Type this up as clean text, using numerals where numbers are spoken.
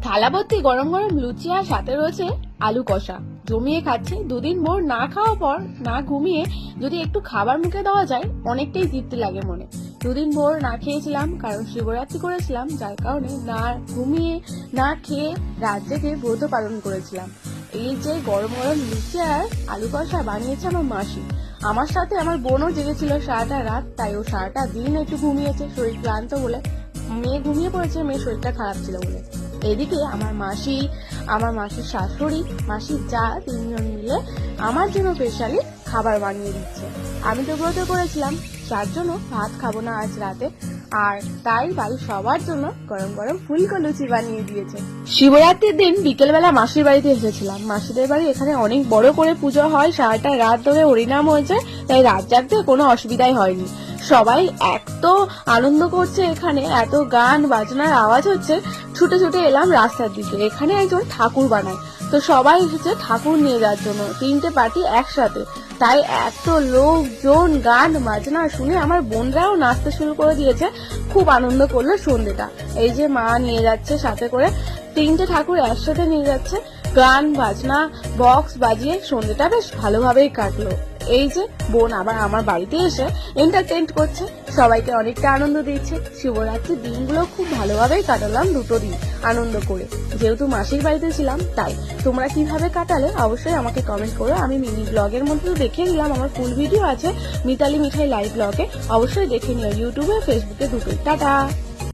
থালা ভর্তি গরম গরম লুচি আর সাথে রয়েছে আলু কষা জমিয়ে খাচ্ছি। দুদিন ভোর না খাওয়া পর না ঘুমিয়ে যদি একটু খাবার মুখে দেওয়া যায় অনেকটাই তৃপ্তি লাগে মনে। দুদিন ভোর না খেয়েছিলাম কারণ শিবরাত্রি করেছিলাম, যার কারণে না ঘুমিয়ে না খেয়ে রাত জেগে ব্রত পালন করেছিলাম। এই যে গরম গরম লুচি আর আলু কষা বানিয়েছে আমার মাসি, আমার সাথে আমার বোনও জেগেছিল সারাটা রাত, তাই ও সারাটা দিন একটু ঘুমিয়েছে শরীর ক্লান্ত বলে। মেয়ে ঘুমিয়ে পড়েছে, মেয়ে শরীরটা খারাপ ছিল বলে। এদিকে আমার মাসির শাশুড়ি, মাসির যা, তিনজন মিলে আমার জন্য স্পেশালি খাবার বানিয়ে দিচ্ছে। আমি তো ব্রত করেছিলাম, যার জন্য ভাত খাবো না আজ রাতে, আর তাই বাড়ির সবার জন্য গরম গরম ফুলকো লুচি বানিয়ে দিয়েছে। শিবরাত্রির দিন বিকেলবেলা মাসির বাড়িতে এসেছিলাম। মাসিদের বাড়ি এখানে অনেক বড় করে পুজো হয়, সারাটা রাত ধরে হরিনাম হয়েছে, তাই রাত জাগতে কোনো অসুবিধাই হয়নি। সবাই এত আনন্দ করছে, এখানে এত গান বাজনার আওয়াজ হচ্ছে। ছুটে ছুটে এলাম রাস্তার দিকে। এখানে একজন ঠাকুর বানায়, তো সবাই এসেছে ঠাকুর নিয়ে যাওয়ার জন্য, 3টে পার্টি একসাথে। তাই এত লোকজন গান বাজনা শুনে আমার বোনরাও নাচতে শুরু করে দিয়েছে। খুব আনন্দ করলো সন্ধ্যেটা। এই যে মা নিয়ে যাচ্ছে সাথে করে, 3টে ঠাকুর একসাথে নিয়ে যাচ্ছে, গান বাজনা বক্স বাজিয়ে সন্ধ্যেটা বেশ ভালোভাবেই কাটলো। এই যে বোন আবার আমার বাড়িতে এসে এন্টারটেইন করছে, সবাইকে অনেকটা আনন্দ দিচ্ছে। শিবরাত্রির দিনগুলো খুব ভালোভাবেই কাটালাম, 2টো দিন আনন্দ করে, যেহেতু মাসির বাড়িতে ছিলাম তাই। তোমরা কিভাবে কাটালে অবশ্যই আমাকে কমেন্ট করো। আমি মিনি ব্লগের মধ্যে দেখিয়ে দিলাম, আমার ফুল ভিডিও আছে মিতালি মিঠাই লাইভ ব্লগে, অবশ্যই দেখে নিও, ইউটিউবে ফেসবুকে দুটোই। টাটা।